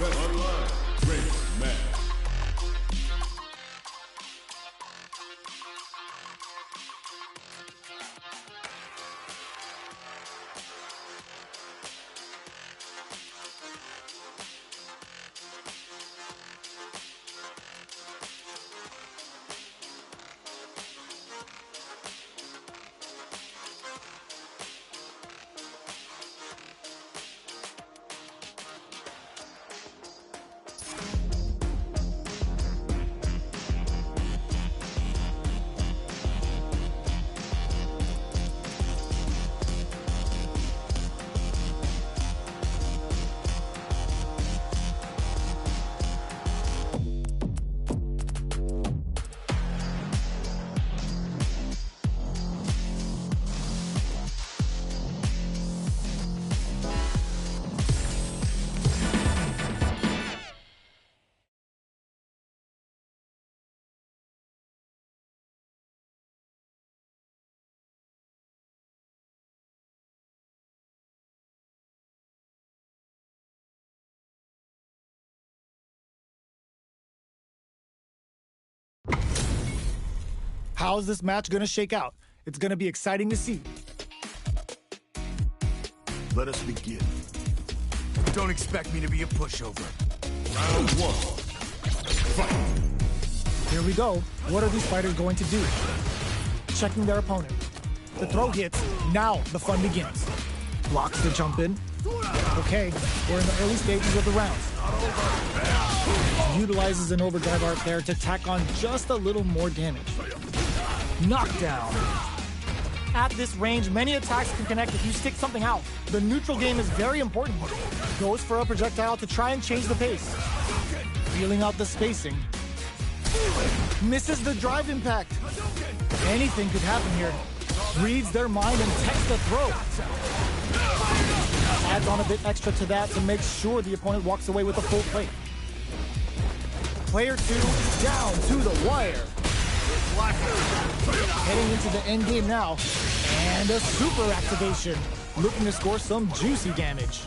Online race match. How's this match gonna shake out? It's gonna be exciting to see. Let us begin. Don't expect me to be a pushover. Round one. Fight. Here we go. What are these fighters going to do? Checking their opponent. The throw hits. Now the fun begins. Blocks the jump in. Okay, we're in the early stages of the rounds. Utilizes an overdrive art there to tack on just a little more damage. Knockdown. At this range, many attacks can connect if you stick something out. The neutral game is very important here. Goes for a projectile to try and change the pace. Feeling out the spacing. Misses the drive impact. Anything could happen here. Reads their mind and takes the throw. Adds on a bit extra to that to make sure the opponent walks away with a full plate. Player 2 down to the wire. Heading into the end game now. And a super activation. Looking to score some juicy damage.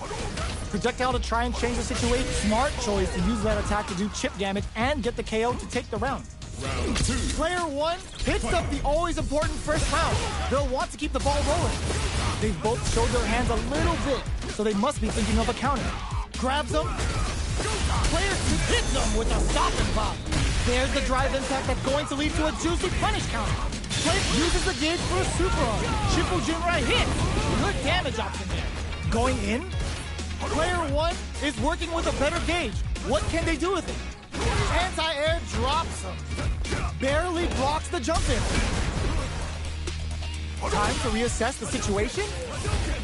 Projectile to try and change the situation. Smart choice to use that attack to do chip damage and get the KO to take the round. Round 2. Player 1 picks up the always important first round. They'll want to keep the ball rolling. They've both showed their hands a little bit, so they must be thinking of a counter. Grabs them. Player 2 hits them with a stop and pop. There's the drive impact that's going to lead to a juicy punish counter. Player uses the gauge for a super arm. Triple Jinrai hits. Good damage option there. Going in. Player 1 is working with a better gauge. What can they do with it? Anti-air drops him. Barely blocks the jump in. Time to reassess the situation?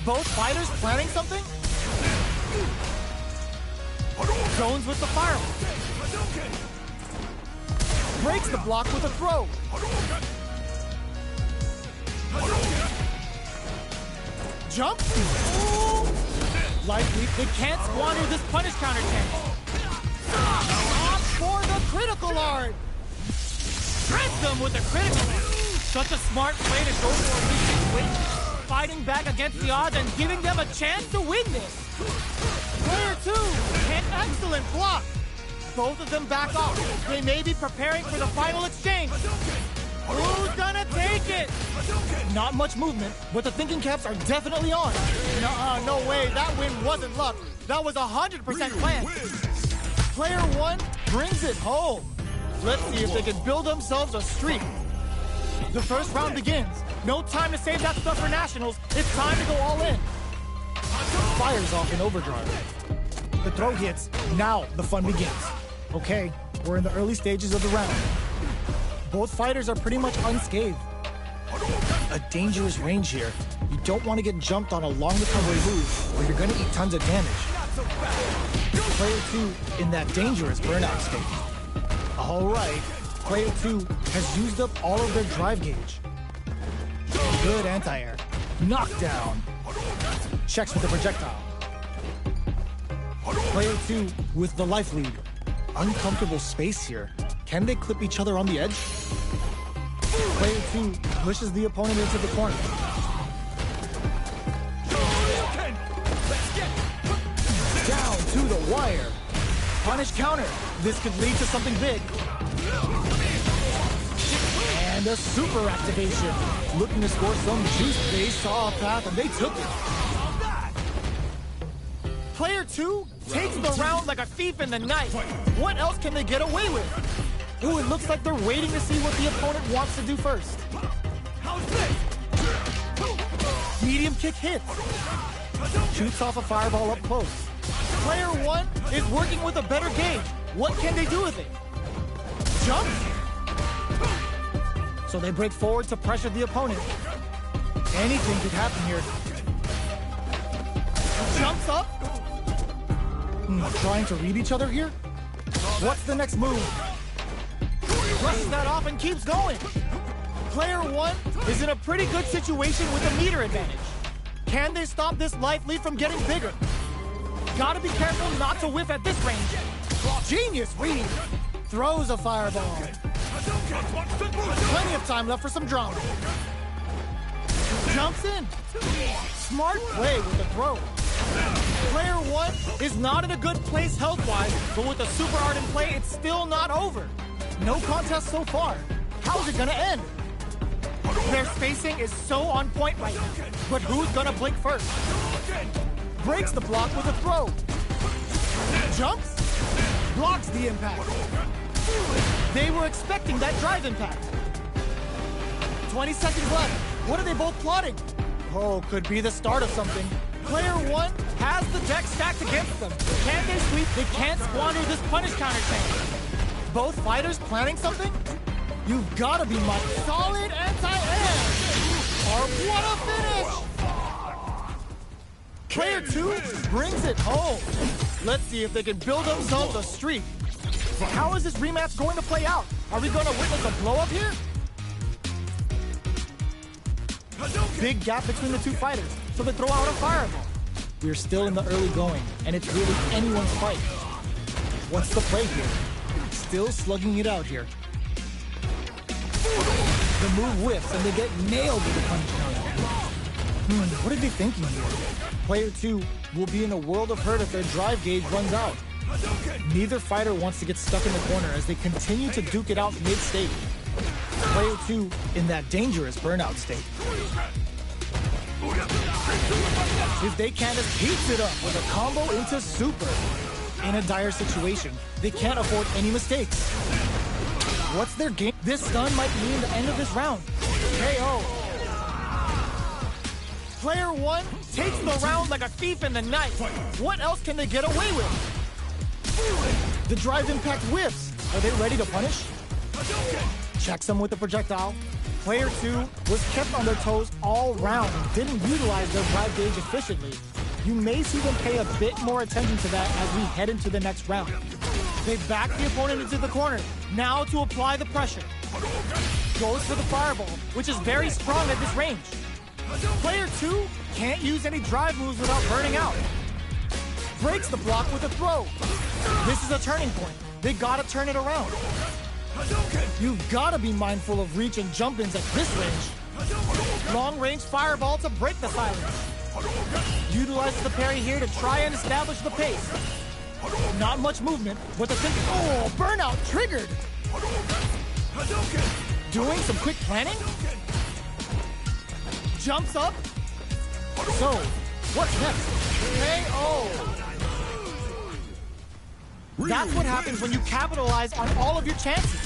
Both fighters planning something? Zones with the fire. Breaks the block with a throw. Jump. Ooh. Likely, they can't squander this punish counter chance. Opt for the critical art. Shreds them with the critical art. Such a smart play to go for a weak situation. Fighting back against the odds and giving them a chance to win this. Player 2, an excellent block. Both of them back off. They may be preparing for the final exchange. Who's gonna take it? Not much movement, but the thinking caps are definitely on. No way, that win wasn't luck. That was 100% planned. Player 1 brings it home. Let's see if they can build themselves a streak. The first round begins. No time to save that stuff for nationals. It's time to go all in. Fires off in overdrive. The throw hits, now the fun begins. Okay, we're in the early stages of the round. Both fighters are pretty much unscathed. A dangerous range here. You don't want to get jumped on a long recovery move, or you're going to eat tons of damage. Player 2 in that dangerous burnout state. All right, player 2 has used up all of their drive gauge. Good anti-air. Knockdown. Checks with the projectile. Player 2 with the life lead. Uncomfortable space here. Can they clip each other on the edge? Player 2 pushes the opponent into the corner. Down to the wire. Punish counter. This could lead to something big. And a super activation. Looking to score some juice. They saw a path and they took it. Player 2 takes the round like a thief in the night. What else can they get away with? Ooh, it looks like they're waiting to see what the opponent wants to do first. Medium kick hits. Shoots off a fireball up close. Player 1 is working with a better gauge. What can they do with it? Jump? So they break forward to pressure the opponent. Anything could happen here. Jumps up? Trying to read each other here? What's the next move? Brushes that off and keeps going. Player 1 is in a pretty good situation with a meter advantage. Can they stop this life lead from getting bigger? Gotta be careful not to whiff at this range. Genius read. Throws a fireball. Plenty of time left for some drama. Jumps in. Smart play with the throw. Player 1 is not in a good place health-wise, but with a super art in play, it's still not over. No contest so far. How's it gonna end? Their spacing is so on point right now, but who's gonna blink first? Breaks the block with a throw. Jumps? Blocks the impact. They were expecting that drive impact. 20 seconds left. What are they both plotting? Oh, could be the start of something. Player 1 has the deck stacked against them. Can they sweep? They can't squander this punish counter chance. Both fighters planning something? You've got to be my solid anti-air. Or what a finish! Player 2 brings it home. Let's see if they can build themselves a streak. How is this rematch going to play out? Are we going to witness a blow-up here? Big gap between the two fighters, so they throw out a fireball. We're still in the early going, and it's really anyone's fight. What's the play here? Still slugging it out here. The move whiffs, and they get nailed with the punch counter. What are they thinking here? Player 2 will be in a world of hurt if their drive gauge runs out. Neither fighter wants to get stuck in the corner as they continue to duke it out mid-stage. Player 2 in that dangerous burnout state. If they can't just heats it up with a combo into super. In a dire situation, they can't afford any mistakes. What's their game? This stun might mean the end of this round. KO. Player 1 takes the round like a thief in the night. What else can they get away with? The drive impact whiffs. Are they ready to punish? Checks them with the projectile. Player 2 was kept on their toes all round and didn't utilize their drive gauge efficiently. You may see them pay a bit more attention to that as we head into the next round. They back the opponent into the corner, now to apply the pressure. Goes for the fireball, which is very strong at this range. Player 2 can't use any drive moves without burning out. Breaks the block with a throw. This is a turning point. They gotta turn it around. You've gotta be mindful of reach and jump-ins at this range. Long-range fireball to break the silence. Utilizes the parry here to try and establish the pace. Not much movement, but the thing. Oh, burnout triggered! Doing some quick planning? Jumps up? So, what's next? KO! That's what happens when you capitalize on all of your chances.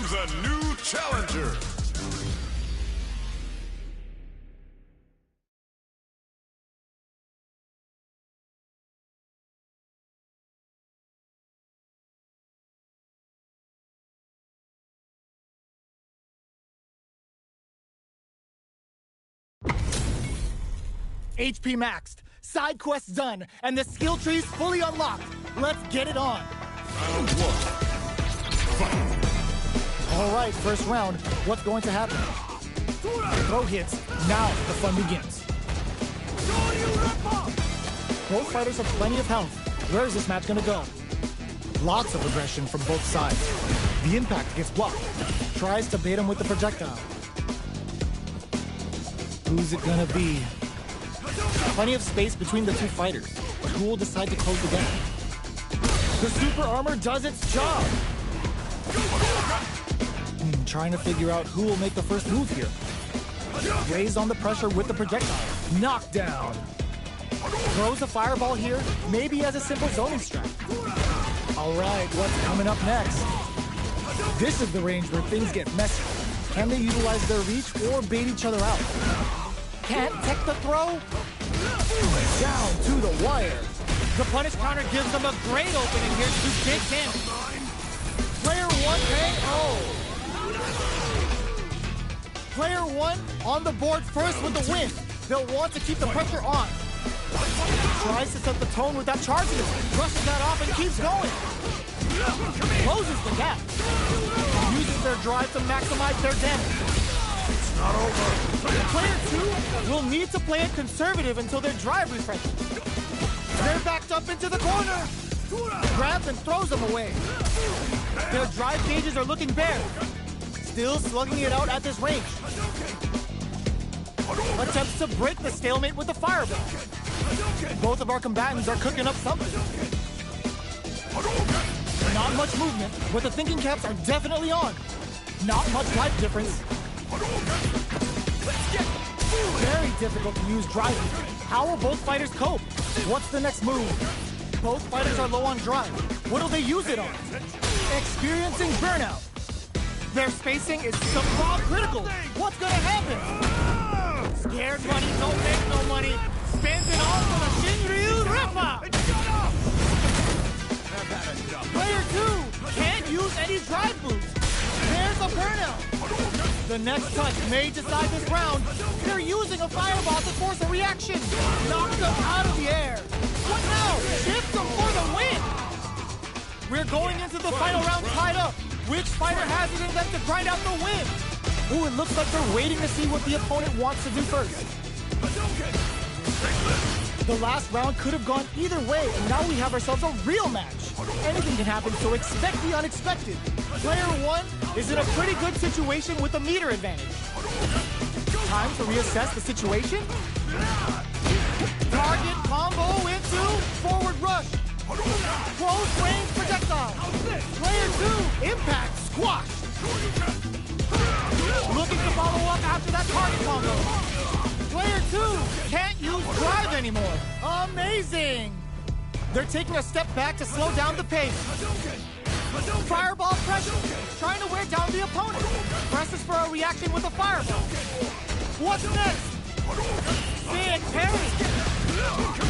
comes a new challenger. HP maxed, side quests done, and the skill tree's fully unlocked. Let's get it on. Round one. Fight. All right, first round. What's going to happen? Throw hits. Now the fun begins. Both fighters have plenty of health. Where is this match going to go? Lots of aggression from both sides. The impact gets blocked. Tries to bait him with the projectile. Who's it going to be? Plenty of space between the two fighters. Who will decide to close the gap? The super armor does its job. Trying to figure out who will make the first move here. Raised on the pressure with the projectile. Knockdown. Throws a fireball here, maybe as a simple zoning strat. All right, what's coming up next? This is the range where things get messy. Can they utilize their reach or bait each other out? Can't tech the throw? Down to the wire. The punish counter gives them a great opening here to dig in. Player one KO. Player one on the board first with the win. They'll want to keep the pressure on. Tries to set the tone with that charge. Brushes that off and keeps going. Closes the gap. Uses their drive to maximize their damage. It's not over. Player two will need to play it conservative until their drive refreshes. They're backed up into the corner. Grabs and throws them away. Their drive gauges are looking bare. Still slugging it out at this range. Attempts to break the stalemate with the fireball. Both of our combatants are cooking up something. Not much movement, but the thinking caps are definitely on. Not much life difference. Very difficult to use driving. How will both fighters cope? What's the next move? Both fighters are low on drive. What will they use it on? Experiencing burnout. Their spacing is somehow critical. What's gonna happen? Scared money don't make no money. Spins it all for the Shinryu Rippa. Player two can't use any drive boost. There's a burnout. The next touch may decide this round. They're using a fireball to force a reaction. Knocks them out of the air. What now? Shifts them for the win. We're going into the final round tied up. Which fighter has it in them to grind out the win? Ooh, it looks like they're waiting to see what the opponent wants to do first. The last round could have gone either way, and now we have ourselves a real match. Anything can happen, so expect the unexpected. Player one is in a pretty good situation with a meter advantage. Time to reassess the situation. Target combo into forward rush. Close range projectile. Player two, impact, squash. Looking to follow up after that target combo. Player two can't use drive anymore. Amazing. They're taking a step back to slow down the pace. Fireball pressure, trying to wear down the opponent. Presses for a reaction with a fireball. What's next? Big parry.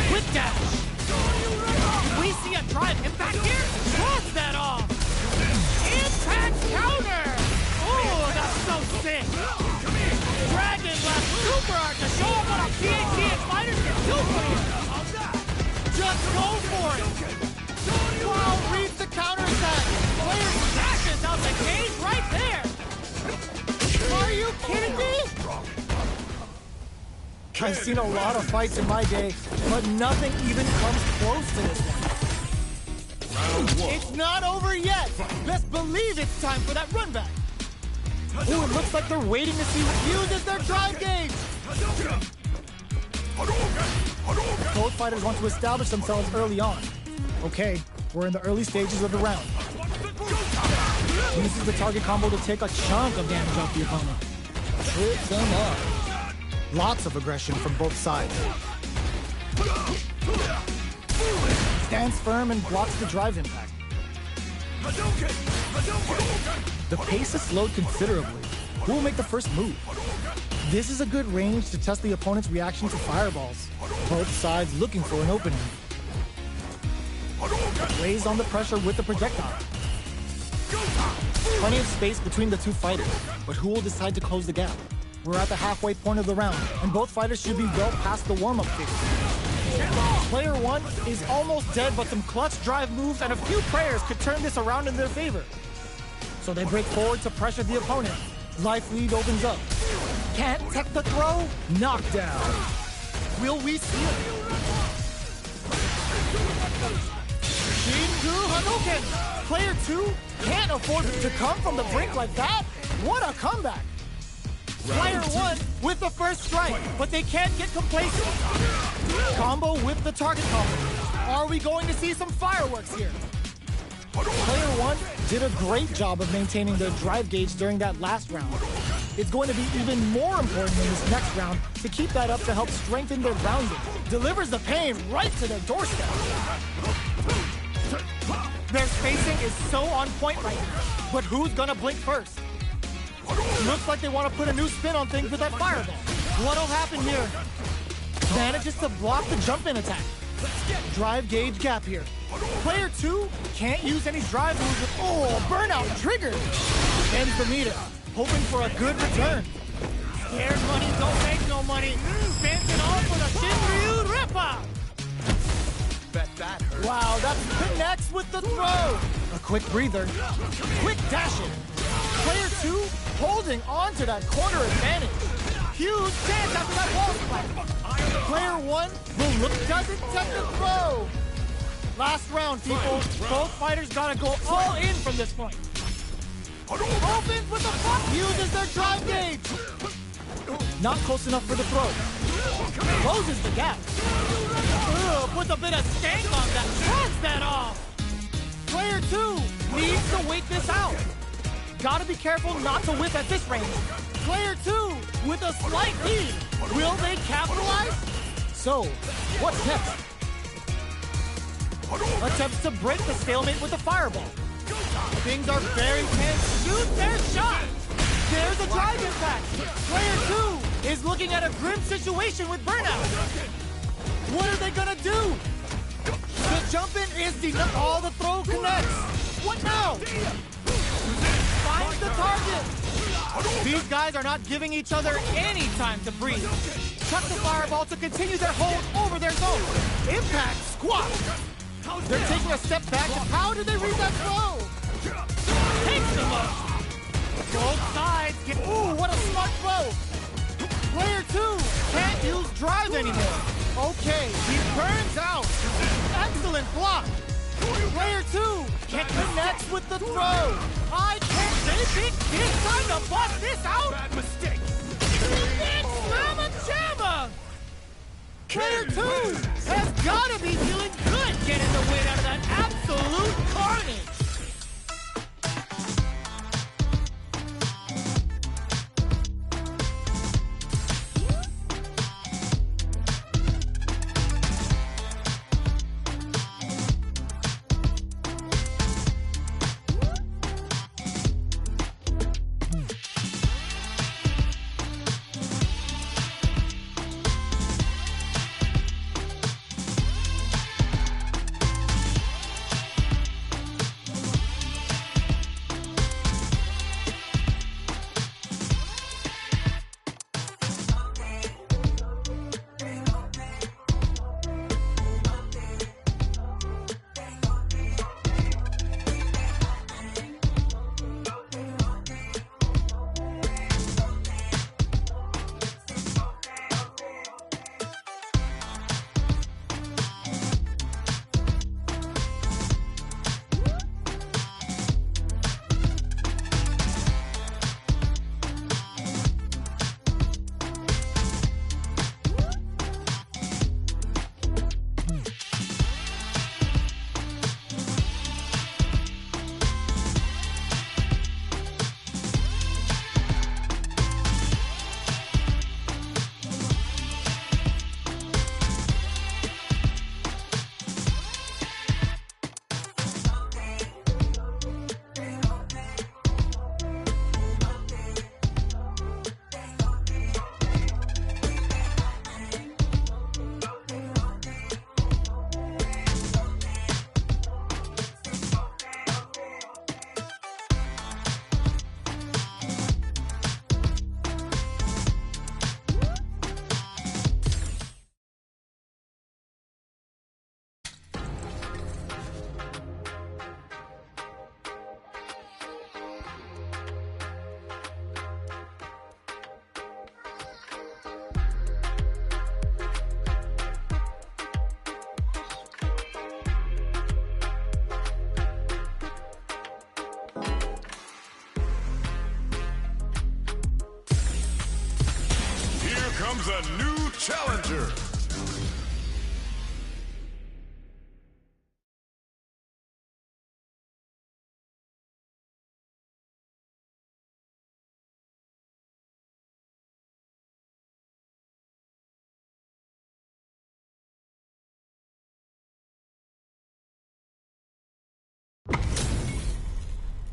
Quick dash. Did we see a drive impact here? Cross that off. Impact counter. Oh, that's so sick. Dragon left super art to show them what a PhD and fighters can do for you. Just go for it. Wow, reads the counter attack. Player dashes out the cage right there. Are you kidding me? I've seen a lot of fights in my day, but nothing even comes close to this one. Round one. It's not over yet. Best believe it's time for that run back. Ooh, it looks like they're waiting to see who uses their drive gauge. Both fighters want to establish themselves early on. Okay, we're in the early stages of the round. Uses the target combo to take a chunk of damage off the opponent. Trips them up. Lots of aggression from both sides. Stands firm and blocks the drive impact. The pace is slowed considerably. Who will make the first move? This is a good range to test the opponent's reaction to fireballs. Both sides looking for an opening. Weighs on the pressure with the projectile. Plenty of space between the two fighters, but who will decide to close the gap? We're at the halfway point of the round, and both fighters should be well past the warm-up phase. Player one is almost dead, but some clutch drive moves and a few prayers could turn this around in their favor. So they break forward to pressure the opponent. Life lead opens up. Can't tech the throw? Knockdown. Will we see it? Shingu Hadouken! Player two can't afford to come from the brink like that. What a comeback! Player one with the first strike, but they can't get complacent. Combo with the target combo. Are we going to see some fireworks here? Player one did a great job of maintaining their drive gauge during that last round. It's going to be even more important in this next round to keep that up to help strengthen their grounding. Delivers the pain right to their doorstep. Their spacing is so on point right now, but who's gonna blink first? Looks like they want to put a new spin on things with that fireball. What'll happen here? Manages to block the jump-in attack. Drive gauge gap here. Player two can't use any drive moves with, burnout triggered. Ends the meter, hoping for a good return. Scared money don't make no money. Spins it off with a Shinryu Ripper. Bet that hurt. Wow, that connects with the throw. A quick breather. Quick dashing. Player two holding on to that corner advantage. Huge chance after that wall spike. Player one, doesn't tech the throw. Last round, people. Both fighters gotta go all in from this point. Opens with the fuck. Uses their drive gauge. Not close enough for the throw. Closes the gap. Puts a bit of stank on that. Shreds that off. Player two needs to wait this out. Gotta be careful not to whip at this range. Player two with a slight lead. Will they capitalize? So, what's next? Attempts to break the stalemate with the fireball. Things are very tense. Shoot their shot. There's a drive impact. Player two is looking at a grim situation with burnout. What are they gonna do? The jump-in is denied. All the throw connects. What now? Finds the target. These guys are not giving each other any time to breathe. Chuck the fireball to continue their hold over their zone. Impact squat. They're taking a step back. How did they read that throw? Takes them up. Both sides get. Ooh, what a smart throw. Player two can't use drive anymore. Okay, he burns out. Excellent block. Player two can't connect with the throw. I can't. They think it's time to bust this out. Bad mistake. Big slamma jamma. Player two has got to be feeling good getting the win out of that absolute carnage. comes a new challenger.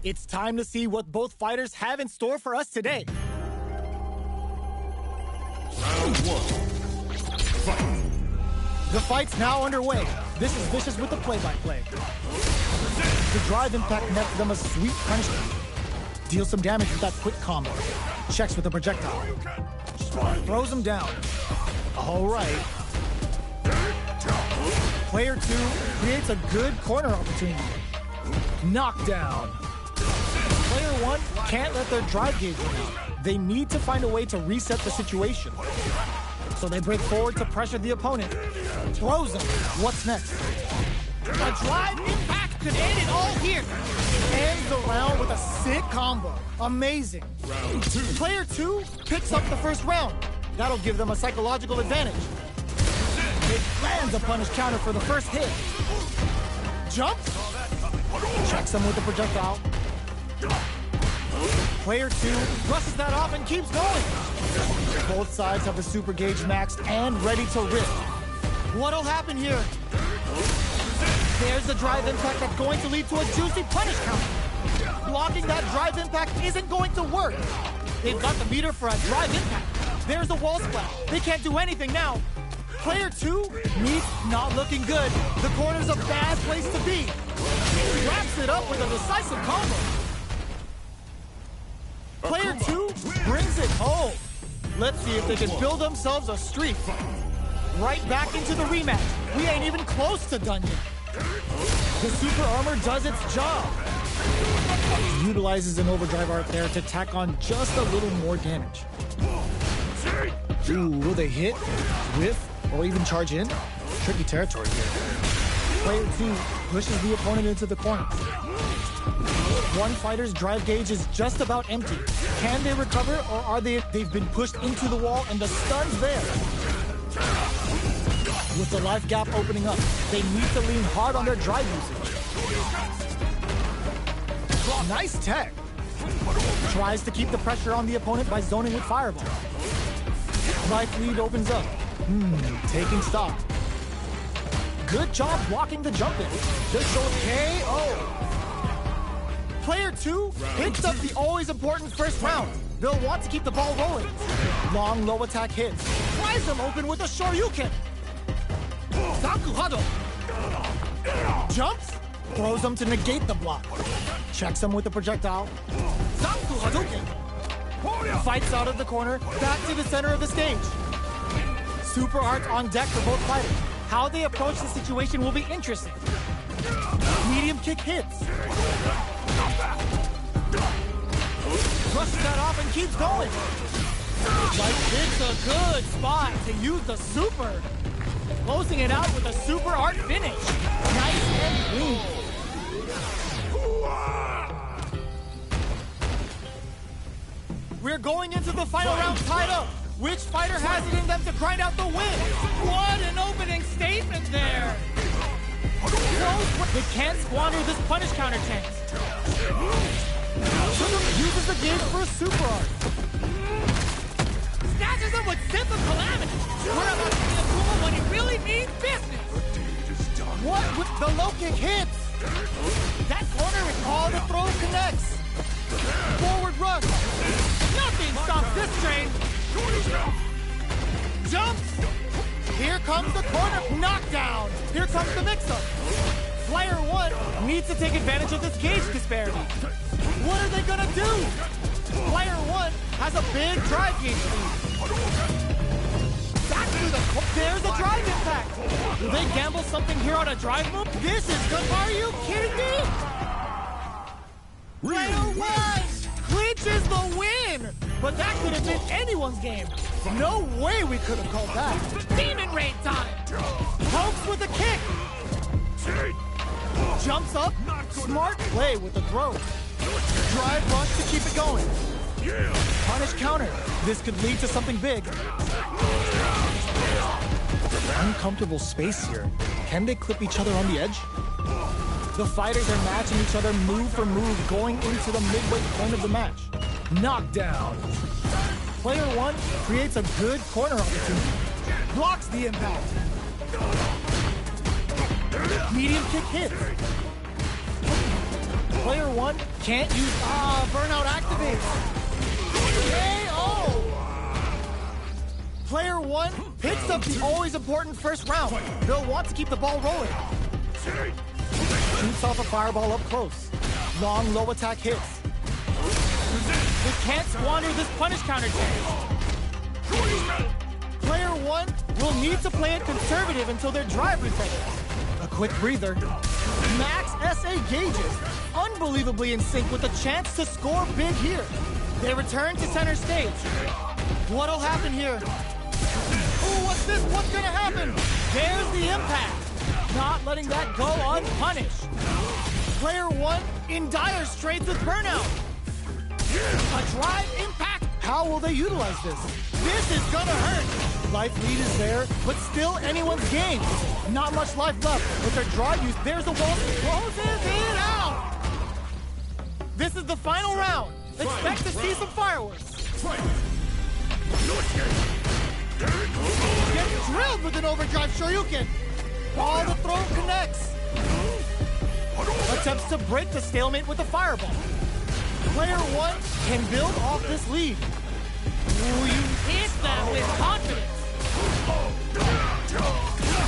It's time to see what both fighters have in store for us today. Round one. Fight. The fight's now underway. This is Vicious with the play-by-play. The drive impact nets them a sweet punishment. Deals some damage with that quick combo. Checks with a projectile. Throws him down. All right. Player 2 creates a good corner opportunity. Knockdown. Player 1 can't let their drive gauge run out. They need to find a way to reset the situation. So they break forward to pressure the opponent. Throws him. What's next? A drive impact could end it all here. Ends the round with a sick combo. Amazing. Round two. Player 2 picks up the first round. That'll give them a psychological advantage. It lands a punish counter for the first hit. Jumps. Checks him with the projectile. Player 2 brushes that off and keeps going. Both sides have the super gauge maxed and ready to rip. What'll happen here? There's the drive impact that's going to lead to a juicy punish counter. Blocking that drive impact isn't going to work. They've got the meter for a drive impact. There's a wall splash. They can't do anything now. Player 2 meets not looking good. The corner's a bad place to be. Wraps it up with a decisive combo. Player 2 brings it home. Let's see if they can build themselves a streak. Right back into the rematch. We ain't even close to done yet. The super armor does its job. It utilizes an overdrive art there to tack on just a little more damage. Ooh, will they hit, whiff, or even charge in? Tricky territory here. Player 2 pushes the opponent into the corner. One fighter's drive gauge is just about empty. Can they recover, or are they've been pushed into the wall and the stun's there? With the life gap opening up, they need to lean hard on their drive usage. Nice tech. Tries to keep the pressure on the opponent by zoning with Fireball. Life lead opens up. Taking stock. Good job blocking the jump in. This shows KO. Player 2 picks up the always important first round. They'll want to keep the ball rolling. Long low attack hits. Tries them open with a Shoryuken. Zaku Hado. Jumps. Throws them to negate the block. Checks them with the projectile. Zaku Hadouken. Fights out of the corner. Back to the center of the stage. Super art on deck for both fighters. How they approach the situation will be interesting. Medium kick hits. Brushes that off and keeps going. Like it's a good spot to use the super. Closing it out with a super art finish. Nice and clean. We're going into the final round tied up. Which fighter has it in them to grind out the win? What an opening statement there. They can't squander this punish counter chance. Uses the gauge for a super art. Snatches him with simple calamity. We're about to see a Kuma when he really means business. What with the low kick hits? That corner is all the throw connects. Forward rush. Nothing stops this train. Jumps. Here comes the corner knockdown. Here comes the mix-up. Player 1 needs to take advantage of this gauge disparity. What are they gonna do? Player 1 has a big drive gauge lead. Back to there's a drive impact. Will they gamble something here on a drive move? This is good. Are you kidding me? Player 1 clinches the win. But that could have been anyone's game. No way we could have called that. Demon Raid time. Pokes with a kick. Jumps up. Smart play with the throw. Drive rush to keep it going. Punish counter. This could lead to something big. Uncomfortable space here. Can they clip each other on the edge? The fighters are matching each other move for move going into the midway point of the match. Knockdown. Player one creates a good corner opportunity. Blocks the impact. Medium kick hits. Player one can't use... burnout activates. KO! Player one picks up the always important first round. They'll want to keep the ball rolling. Shoots off a fireball up close. Long, low attack hits. They can't squander this punish counter chance. Player one will need to play it conservative until their drive recovers. A quick breather. Max SA gauges. Unbelievably in sync with a chance to score big here. They return to center stage. What'll happen here? Ooh, what's this? What's gonna happen? There's the impact. Not letting that go unpunished. Player one in dire straits with burnout. A drive impact. How will they utilize this? This is gonna hurt. Life lead is there, but still anyone's game. Not much life left. With their drive use, there's a wall. Closes it out. This is the final round. Expect to see some fireworks. Gets drilled with an overdrive Shoryuken. All the throw connects. Attempts to break the stalemate with a fireball. Player one can build off this lead. Ooh, you hit that with confidence.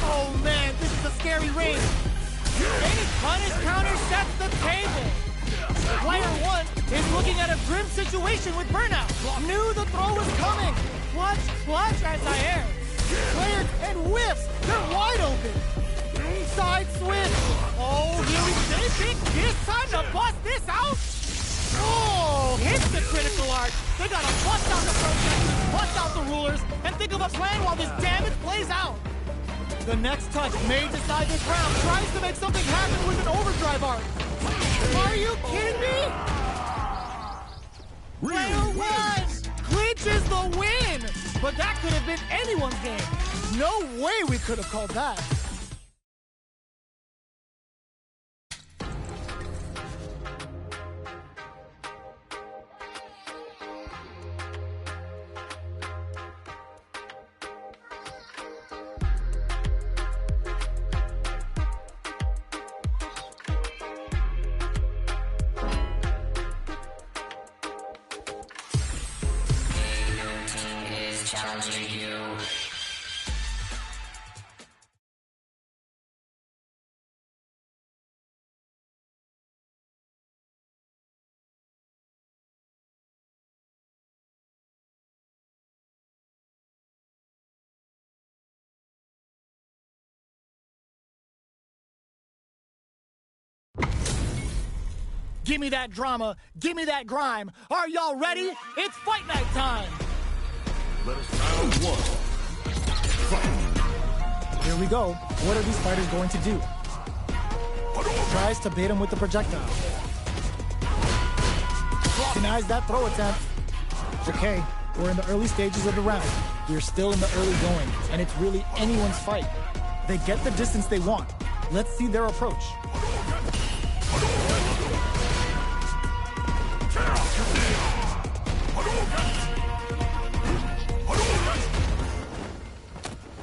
Oh man, this is a scary range. Any punish counter sets the table. Player one is looking at a grim situation with burnout. Knew the throw was coming. Clutch, anti-air. Player and whiffs. They're wide open. Side switch. Oh, here we go. They think this time to bust this out. Oh, hits the critical art. They gotta bust out the protectors, bust out the rulers, and think of a plan while this damage plays out. The next touch may decide this round. Tries to make something happen with an overdrive art. Are you kidding me? Player one clinches the win. But that could have been anyone's game. No way we could have called that. Challenging you. Give me that drama, give me that grime. Are y'all ready? It's fight night time. Let us round one. Fight. Here we go. What are these fighters going to do? Tries to bait him with the projectile. Denies that throw attempt. Okay, we're in the early stages of the round. We're still in the early going, and it's really anyone's fight. They get the distance they want. Let's see their approach.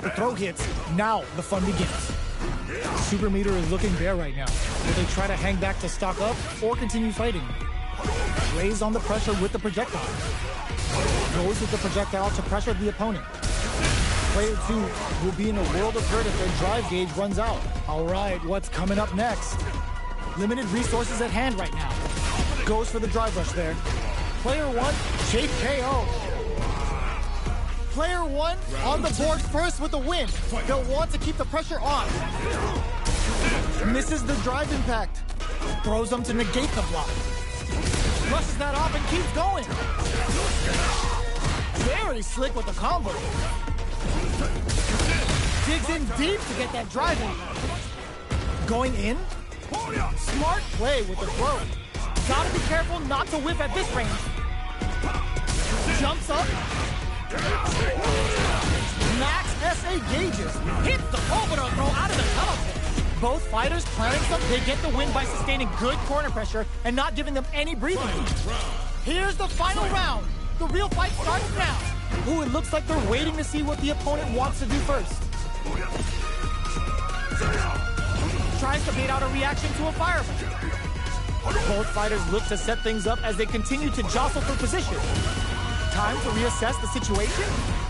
The throw hits. Now the fun begins. Super meter is looking bare right now. Will they try to hang back to stock up or continue fighting? Lays on the pressure with the projectile. Goes with the projectile to pressure the opponent. Player 2 will be in a world of hurt if their drive gauge runs out. All right, what's coming up next? Limited resources at hand right now. Goes for the drive rush there. Player 1, Shape KO. Player 1 on the board first with the win. They'll want to keep the pressure on. Misses the drive impact. Throws them to negate the block. Rushes that off and keeps going. Very slick with the combo. Digs in deep to get that drive in. Going in. Smart play with the throw. Gotta be careful not to whiff at this range. Jumps up. Max SA gauges. Hits the Obero throw out of the teleport. Both fighters planning something. They get the win by sustaining good corner pressure and not giving them any breathing room. Here's the final round. The real fight starts now. Ooh, it looks like they're waiting to see what the opponent wants to do first. Tries to bait out a reaction to a fireball. Both fighters look to set things up as they continue to jostle for position. Time to reassess the situation.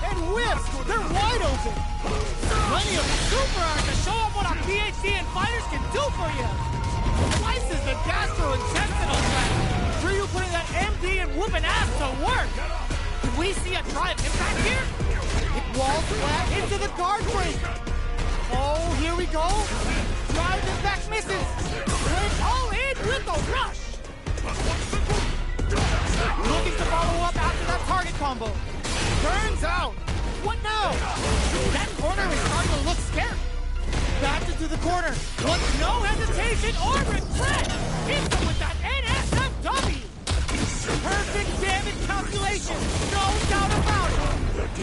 And whiffs! They're wide open! Plenty of super art to show off what our PhD and fighters can do for you! Slices the gastrointestinal tract! Ryu putting that MD and whooping ass to work! Do we see a drive impact here? It walls flat into the guard break! Oh, here we go! Drive impact misses! Went all in with a rush! Looking to follow up after that target combo. Turns out! What now? That corner is starting to look scary. Back into the corner. With no hesitation or regret. Hits him with that NSFW. Perfect damage calculation. No doubt about it.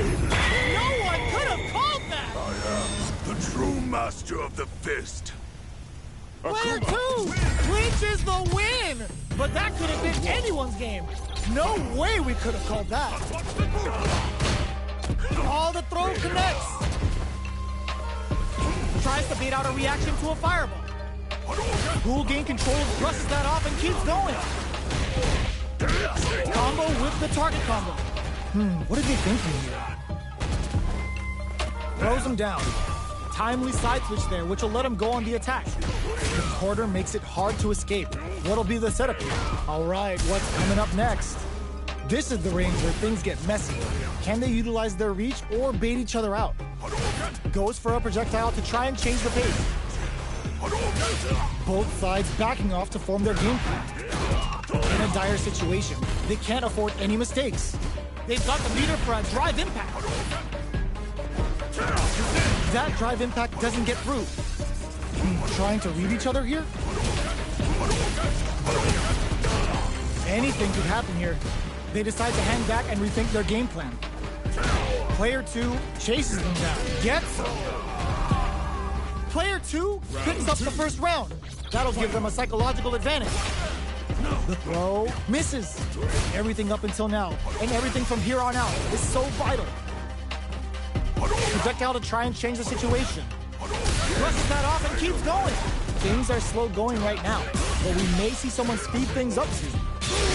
No one could have called that. I am the true master of the fist. Player 2 clinches the win. But that could have been anyone's game. No way we could have called that. All the throw connects. Tries to bait out a reaction to a fireball. Cool gain control, brushes that off and keeps going. Combo with the target combo. What are they thinking here? Throws him down. Timely side switch there, which will let him go on the attack. The quarter makes it hard to escape. What'll be the setup here? All right, what's coming up next? This is the range where things get messy. Can they utilize their reach or bait each other out? Goes for a projectile to try and change the pace. Both sides backing off to form their game plan. In a dire situation, they can't afford any mistakes. They've got the meter for a drive impact. That drive impact doesn't get through. Trying to read each other here? Anything could happen here. They decide to hang back and rethink their game plan. Player 2 chases them down. Gets them. Player 2 picks up the first round. That'll give them a psychological advantage. The throw misses. Everything up until now, and everything from here on out, is so vital. Projectile to try and change the situation. Brushes that off and keeps going. Things are slow going right now, but we may see someone speed things up soon.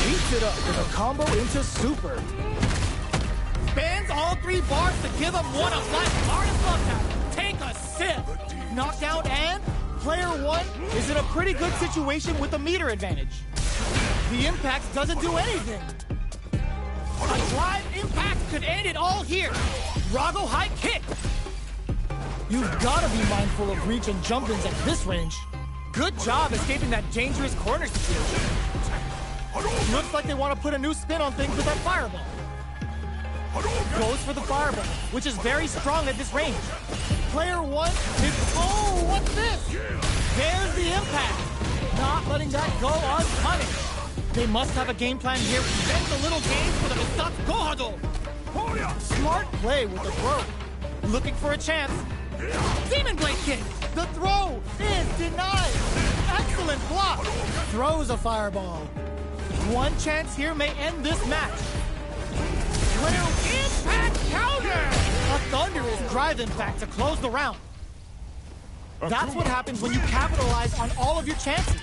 Beats it up with a combo into super. Spans all 3 bars to give him one of life's hardest love taps. Take a sip. Knockdown, and player 1 is in a pretty good situation with a meter advantage. The impact doesn't do anything. A drive impact could end it all here. Rago high kick. You've got to be mindful of reach and jump-ins at this range. Good job escaping that dangerous corner situation. Looks like they want to put a new spin on things with that fireball. Goes for the fireball, which is very strong at this range. Player 1 is... Oh, what's this? There's the impact. Not letting that go unpunished. They must have a game plan here. Prevent the little game for the Misatsu Gohado. Smart play with the throw. Looking for a chance. Demon Blade kick. The throw is denied. Excellent block. Throws a fireball. One chance here may end this match. Little impact counter. A thunderous drive impact to close the round. That's what happens when you capitalize on all of your chances.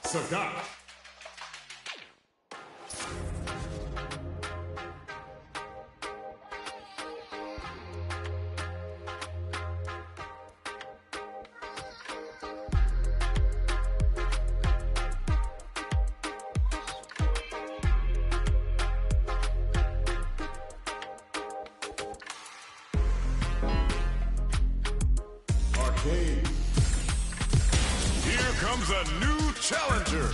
Sagat. Here comes a new challenger.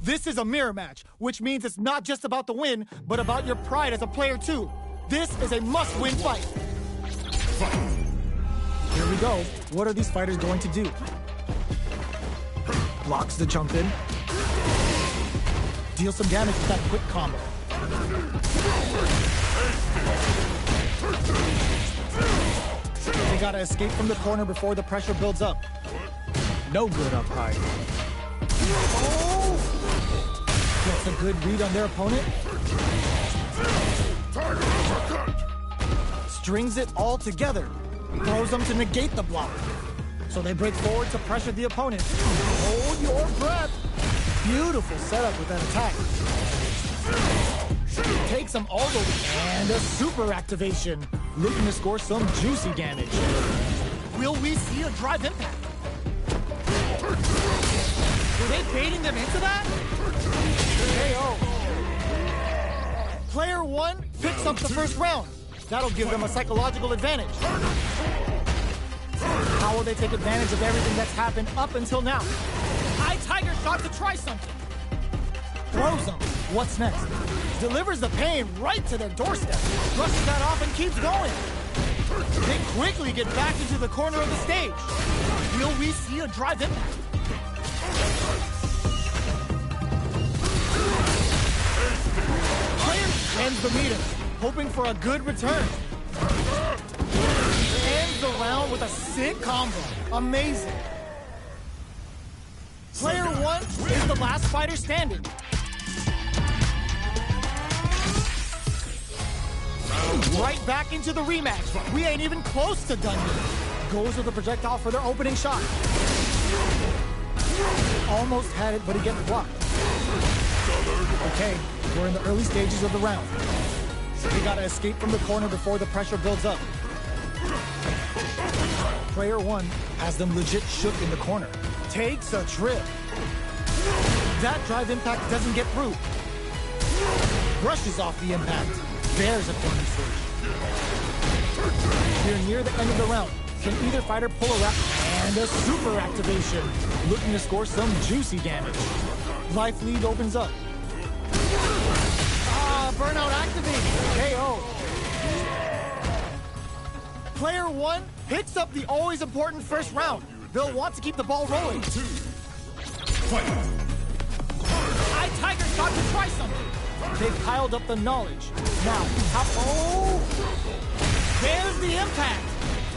This is a mirror match, which means it's not just about the win, but about your pride as a player too. This is a must-win fight. Here we go. What are these fighters going to do? Blocks the jump in. Deal some damage with that quick combo. They gotta escape from the corner before the pressure builds up. No good up high. Oh! Gets a good read on their opponent. Strings it all together. Throws them to negate the block. So they break forward to pressure the opponent. Hold your breath. Beautiful setup with that attack. Takes them all the way. And a super activation. Looking to score some juicy damage. Will we see a drive impact? Were they baiting them into that? KO. Player one picks up the first round. That'll give them a psychological advantage. How will they take advantage of everything that's happened up until now? High Tiger shot to try something. Throws them. What's next? Delivers the pain right to their doorstep. Brushes that off and keeps going. They quickly get back into the corner of the stage. Will we see a drive impact? Player ends the meter, hoping for a good return. Ends the round with a sick combo. Amazing. Player one is the last fighter standing. Right back into the rematch. We ain't even close to done yet. Goes with the projectile for their opening shot. Almost had it, but he gets blocked. Okay, we're in the early stages of the round. We gotta escape from the corner before the pressure builds up. Player one has them legit shook in the corner. Takes a trip. That drive impact doesn't get through. Brushes off the impact. There's a corner switch. We're near the end of the round. Can either fighter pull a wrap and a super activation? Looking to score some juicy damage. Life lead opens up. Burnout activated. KO. Player one picks up the always important first round. They'll want to keep the ball rolling. High Tiger got to try something. They've piled up the knowledge. Now, oh! There's the impact.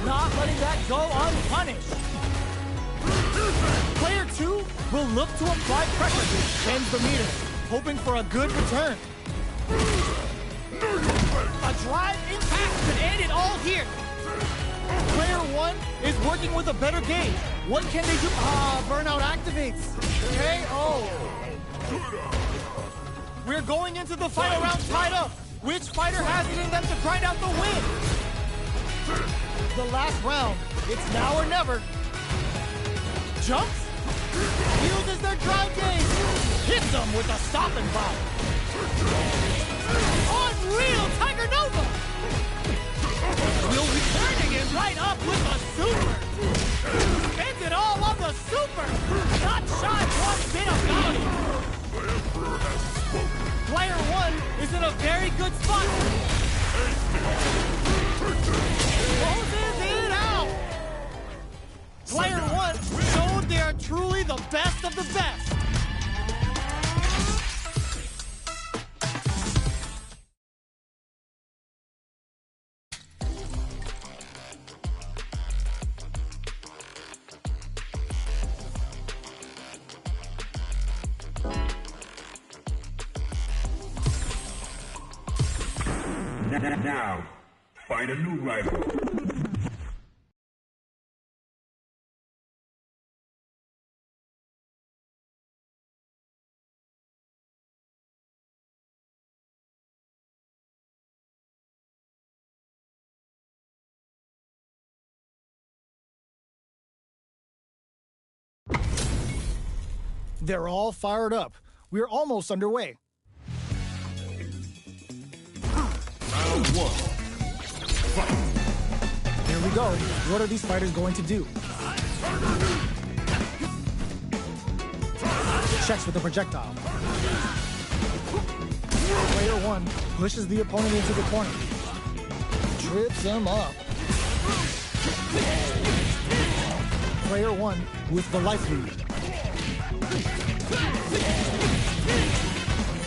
Not letting that go unpunished. Player two will look to apply pressure to ends the meter, hoping for a good return. A drive impact could end it all here. Player one is working with a better game. What can they do? Burnout activates. KO. We're going into the final round tied up. Which fighter has it in them to grind out the win? The last round. It's now or never. Jumps. Uses their drive game. Hits them with a stopping blow. Unreal Tiger Nova. Will be turning it right up with a super. Ends it all on the super. Not shy one bit about it. Player one is in a very good spot. Closes it out. Player one showed they are truly the best of the best. Now, find a new rival. They're all fired up. We're almost underway. Round one. Here we go. What are these fighters going to do? Checks with the projectile. Player one pushes the opponent into the corner. Trips him up. Player one with the life lead.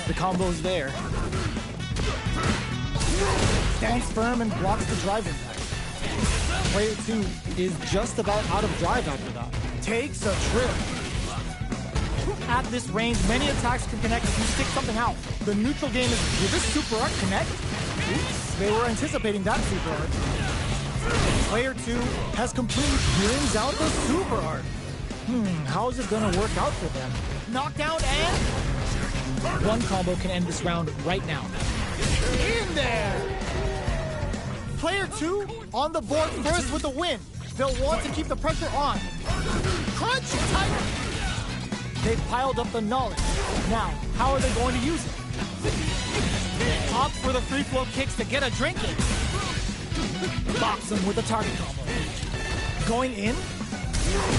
The combo's there. Stands firm and blocks the drive impact. Player two is just about out of drive after that. Takes a trip. At this range, many attacks can connect if you stick something out. The neutral game is, will this super art connect? Oops, they were anticipating that super art. Player two has completely brings out the super art. How is it gonna work out for them? Knockdown and... one combo can end this round right now. In there! Player two on the board first with the win. They'll want to keep the pressure on. Crunch and tighten. They've piled up the knowledge. Now, how are they going to use it? Opt for the free flow kicks to get a drink in. Box them with a target combo. Going in?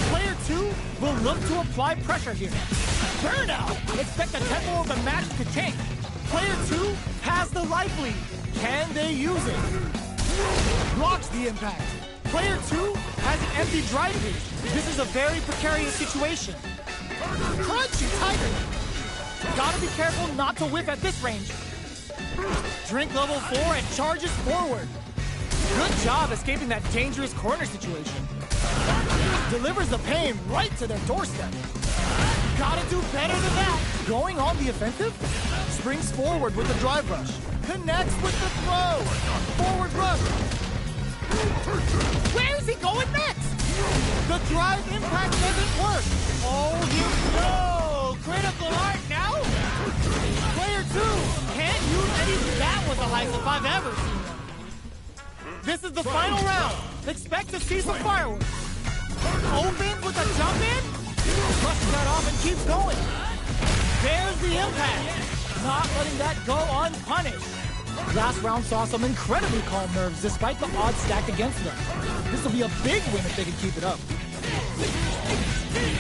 Player two will look to apply pressure here. Burnout! Expect the tempo of the match to change. Player two has the life lead. Can they use it? Blocks the impact. Player two has an empty drive lead. This is a very precarious situation. Crunchy tiger. Gotta be careful not to whiff at this range. Drink level 4 and charges forward. Good job escaping that dangerous corner situation. Delivers the pain right to their doorstep. Gotta do better than that. Going on the offensive? Springs forward with the drive rush. Connects with the throw. Forward rush. Where is he going next? The drive impact doesn't work. Oh, you know. Critical art now? Player two can't use any. That was the highest if I've ever seen them. This is the final round. Expect to see some fireworks. Opens with a jump in. Brushes that off and keeps going. There's the impact. Not letting that go unpunished. Last round saw some incredibly calm nerves despite the odds stacked against them. This will be a big win if they can keep it up.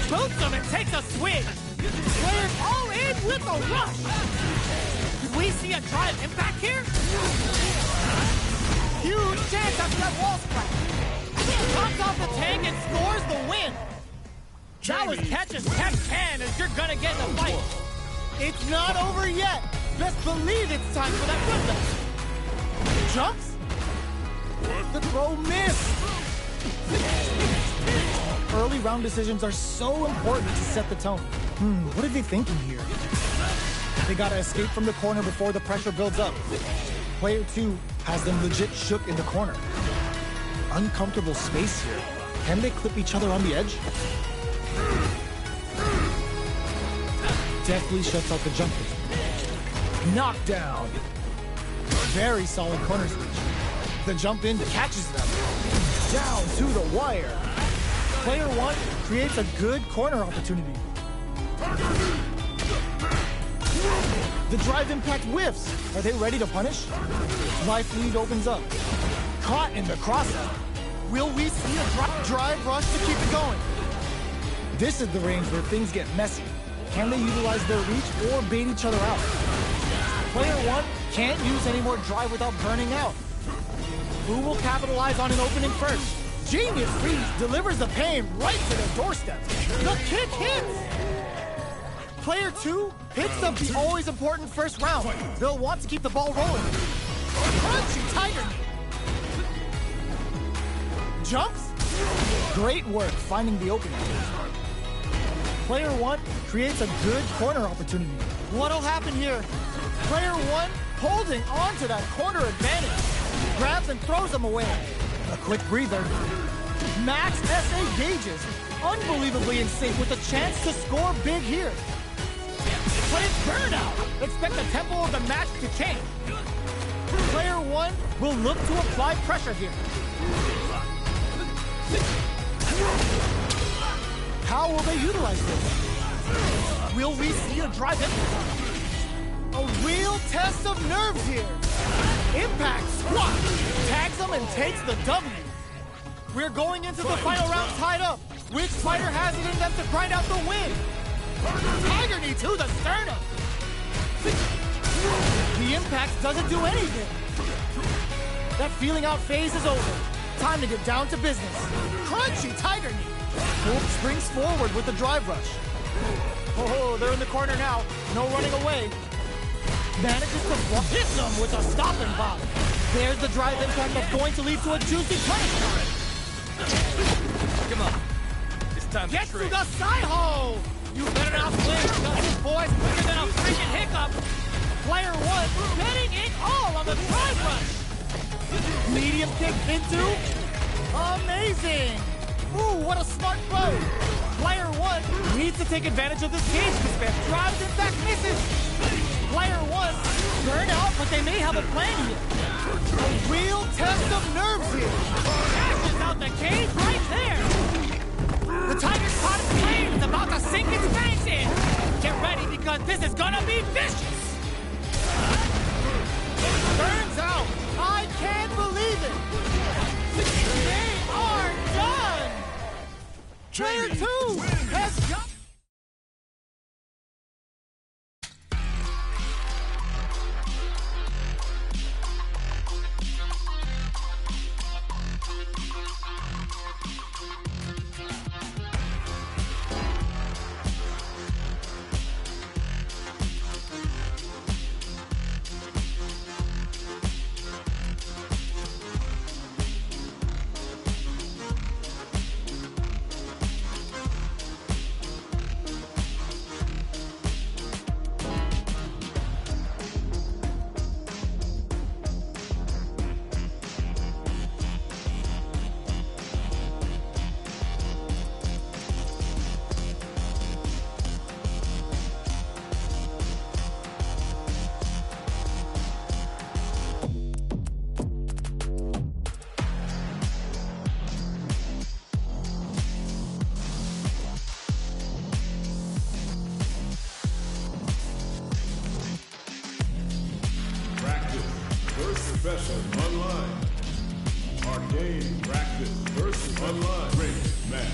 Boots them and takes a swing. Players all in with a rush. Did we see a drive impact here? Huge chance after that wall splash. Knocks off the tank and scores the win. That was catch as catch can as you're gonna get in a fight. It's not over yet. Best believe it's time for that comeback. Jumps. The throw missed. Early round decisions are so important to set the tone. What are they thinking here? They gotta escape from the corner before the pressure builds up. Player two has them legit shook in the corner. Uncomfortable space here. Can they clip each other on the edge? Deftly shuts out the jumper. Knockdown. Very solid corner switch. The jump in catches them. Down to the wire. Player one creates a good corner opportunity. The drive impact whiffs. Are they ready to punish? Life lead opens up. Caught in the crossover. Will we see a drive rush to keep it going? This is the range where things get messy. Can they utilize their reach or bait each other out? Player one can't use any more drive without burning out. Who will capitalize on an opening first? Genius freeze delivers the pain right to their doorstep. The kick hits! Player two picks up the always important first round. They'll want to keep the ball rolling. Crunchy tiger. Jumps? Great work finding the opening. Player one creates a good corner opportunity. What'll happen here? Player one holding on to that corner advantage. Grabs and throws him away. A quick breather. Max SA gauges, unbelievably in sync with a chance to score big here. But it's Burnout. Expect the tempo of the match to change. Player one will look to apply pressure here. How will they utilize this? Will we see a drive impact? A real test of nerves here. Impact squat. Tags him and takes the W. We're going into the final round tied up. Which fighter has it in them to grind out the win? Tiger knee to the sternum. The impact doesn't do anything. That feeling out phase is over. Time to get down to business. Crunchy tiger knee. Wolf springs forward with the drive rush. Oh, they're in the corner now. No running away. Manages to hit them with a stopping bomb. There's the drive impact that's going to lead to a juicy punishment. Come on. It's time Get to to trade. the side-ho! You better not blink because this boy's quicker than a freaking hiccup. Player one betting it all on the drive rush. Medium kick into. Amazing! Ooh, what a smart throw. Player one needs to take advantage of this cage spam. Drives in fact misses. Player one burn out, but they may have a plan here. A real test of nerves here. Dashes out the cage right there. The Tiger's pot of flame is about to sink its fangs in. Get ready because this is gonna be vicious. Burns out. I can't believe it. They are done. Player two has got. Special online. Arcade practice versus online. Great match.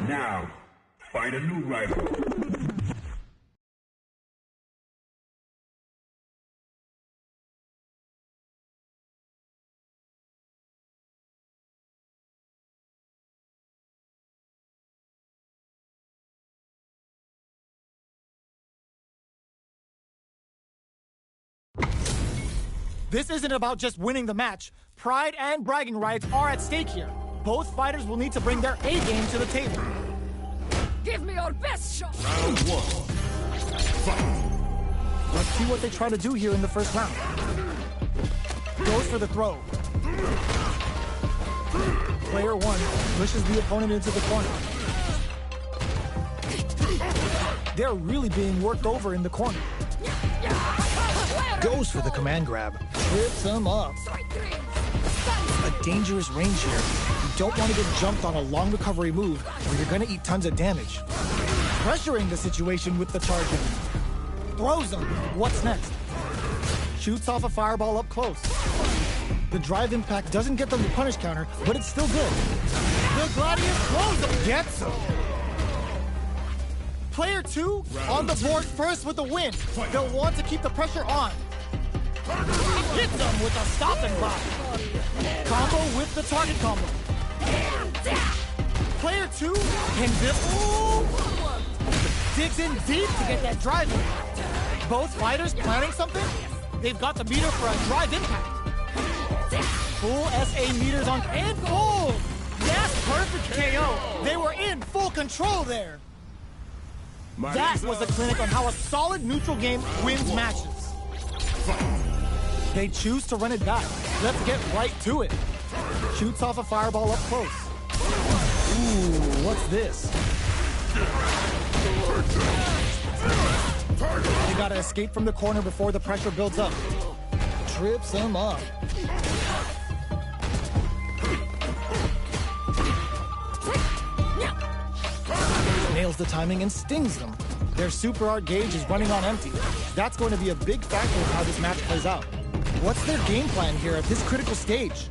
Now, find a new rival. This isn't about just winning the match. Pride and bragging rights are at stake here. Both fighters will need to bring their A game to the table. Give me your best shot! Round one. Fight. Let's see what they try to do here in the first round. Goes for the throw. Player one pushes the opponent into the corner. They're really being worked over in the corner. Goes for the command grab. Trips him up. A dangerous range here. You don't want to get jumped on a long recovery move or you're going to eat tons of damage. Pressuring the situation with the charge in. Throws him. What's next? Shoots off a fireball up close. The drive impact doesn't get them the punish counter, but it's still good. The Gladius throws him. Gets him. Player two on the board first with the win. They'll want to keep the pressure on. Hits them with a stopping block. Combo with the target combo. Player two can digs in deep to get that drive in. Both fighters planning something. They've got the meter for a drive impact. Full SA meters on and full. Yes, perfect KO. They were in full control there. That was a clinic on how a solid neutral game wins matches. They choose to run it back. Let's get right to it. Shoots off a fireball up close. Ooh, what's this? They gotta escape from the corner before the pressure builds up. Trips him up. Nails the timing and stings them. Their super art gauge is running on empty. That's going to be a big factor in how this match plays out. What's their game plan here at this critical stage?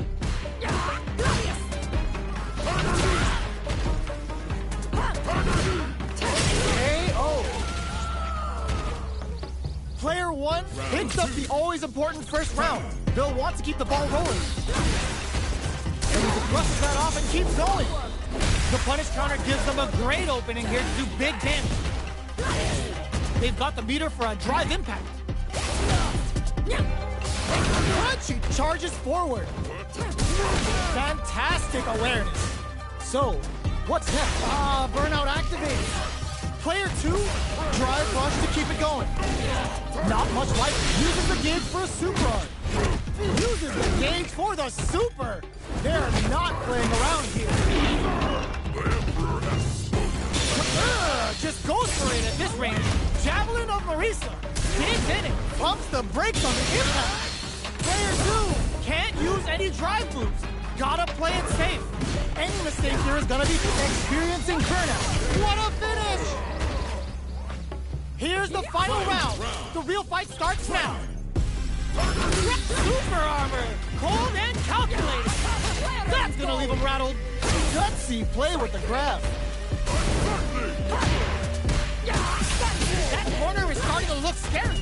KO! Player one picks up the always important first round. They'll want to keep the ball rolling. And he brushes that off and keeps going. The punish counter gives them a great opening here to do big damage. They've got the meter for a drive impact. She charges forward. Fantastic awareness. So, what's next? Burnout activates. Player two, drive rush to keep it going. Not much life. Uses the gauge for a super art. Uses the gauge for the super. They're not playing around here. Just goes for it at this range. Javelin of Marisa. Digs in it. Pumps the brakes on the impact. Player two can't use any drive moves. Gotta play it safe. Any mistake here is gonna be experiencing burnout. What a finish! Here's the final round. The real fight starts now. Super armor, cold and calculated. That's gonna leave him rattled. Gutsy play with the grab. That corner is starting to look scary.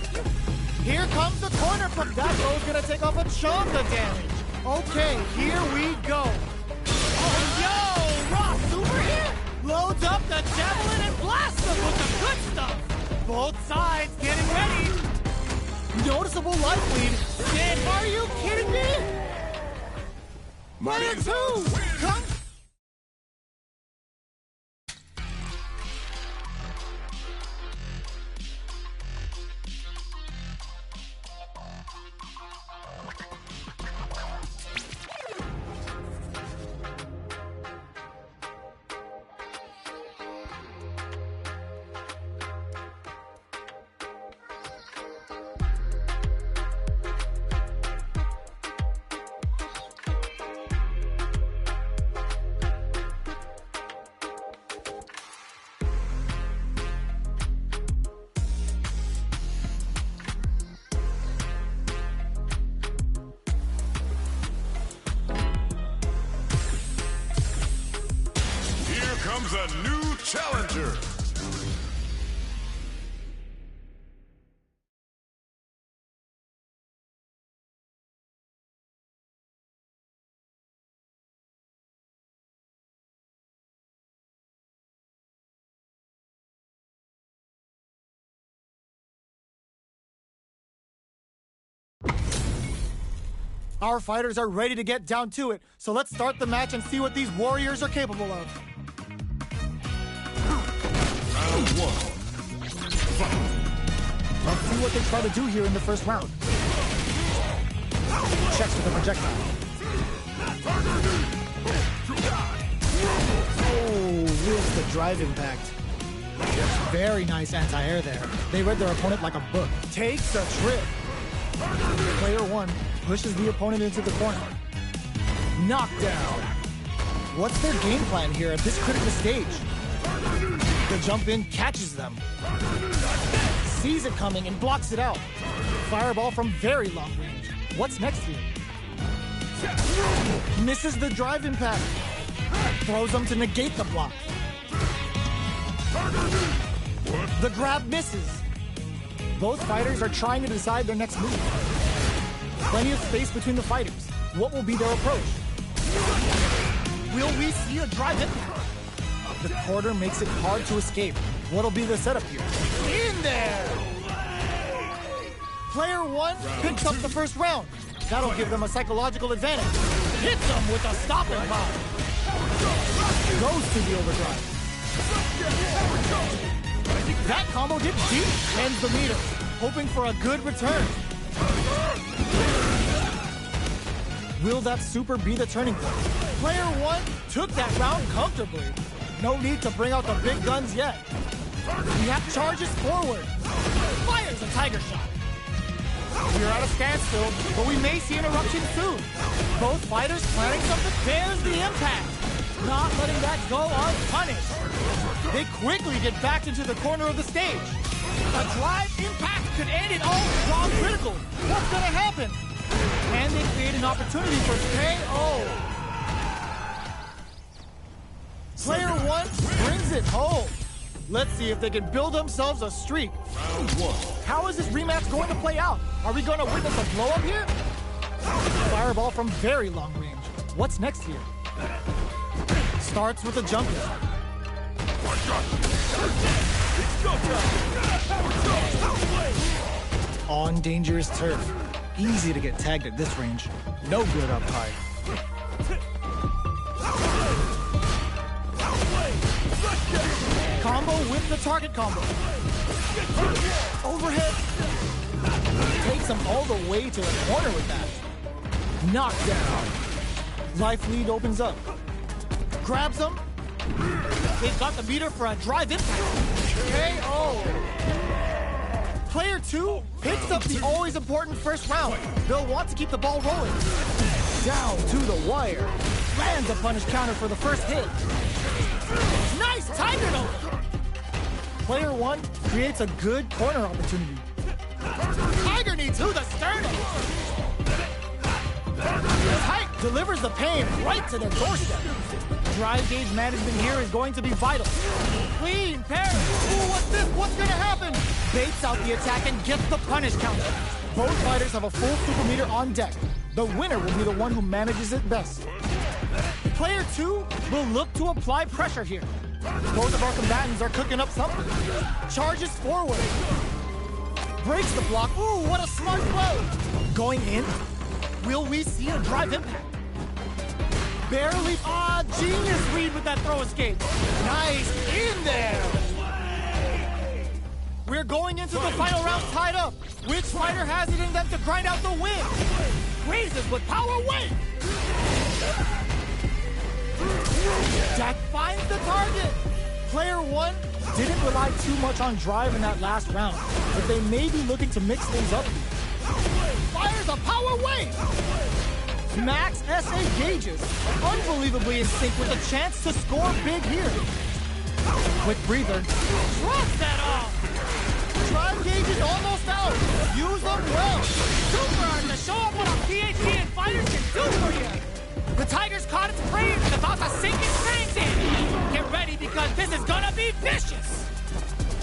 Here comes the corner from that row's gonna take off a chunk of damage. Okay, here we go. Oh, yo, Raw Super here. Loads up the javelin and blasts them with the good stuff. Both sides getting ready. Noticeable life lead. And are you kidding me? Player two, come. Comes a new challenger. Our fighters are ready to get down to it, so let's start the match and see what these warriors are capable of. Round one. Fight. Let's see what they try to do here in the first round. Checks with the projectile. Oh, with the drive impact. Very nice anti-air there. They read their opponent like a book. Takes a trip. Player one pushes the opponent into the corner. Knockdown. What's their game plan here at this critical stage? The jump in catches them. Sees it coming and blocks it out. Fireball from very long range. What's next here? Misses the drive impact. Throws them to negate the block. The grab misses. Both fighters are trying to decide their next move. Plenty of space between the fighters. What will be their approach? Will we see a drive impact? The quarter makes it hard to escape. What'll be the setup here? In there! Player one picks up the first round. That'll give them a psychological advantage. Hits them with a stopping power. Goes to the overdrive. That combo did deep. Ends the meter. Hoping for a good return. Will that super be the turning point? Player one took that round comfortably. No need to bring out the big guns yet. Yap charges forward. Fires a tiger shot. We're at a standstill, but we may see an eruption soon. Both fighters planning something. There's the impact. Not letting that go unpunished. They quickly get back into the corner of the stage. A drive impact could end it all. Draw critical. What's gonna happen? And they create an opportunity for KO. Player one brings it home. Let's see if they can build themselves a streak. Round one. How is this rematch going to play out? Are we going to witness a blow-up here? Fireball from very long range. What's next here? Starts with a jump in. On dangerous turf. Easy to get tagged at this range. No good up high. Combo with the target combo. Overhead. Takes him all the way to the corner with that. Knockdown. Life lead opens up. Grabs him. They've got the meter for a drive impact. KO. Player two picks up the always important first round. They'll want to keep the ball rolling. Down to the wire. Lands a punish counter for the first hit. Nice tiger note. Player one creates a good corner opportunity. Tiger knee to the sternum. Tight delivers the pain right to their doorstep. Drive gauge management here is going to be vital. Clean parry. Ooh, what's this? What's gonna happen? Baits out the attack and gets the punish counter. Both fighters have a full super meter on deck. The winner will be the one who manages it best. Player two will look to apply pressure here. Both of our combatants are cooking up something. Charges forward. Breaks the block. Ooh, what a smart blow. Going in. Will we see a drive impact? Barely. Genius read with that throw escape. Nice. In there. We're going into the final round tied up. Which fighter has it in them to grind out the win? Raises with power weight. Jack finds the target. Player one didn't rely too much on drive in that last round, but they may be looking to mix things up. Fires a power wave. Max SA gauges, unbelievably in sync with a chance to score big here. Quick breather. Trust that off. Drive gauge is almost out. Use them well. Super to show up what a PhD and fighters can do for you. The tiger's caught its prey and is about to sink its fangs in. Get ready because this is gonna be vicious.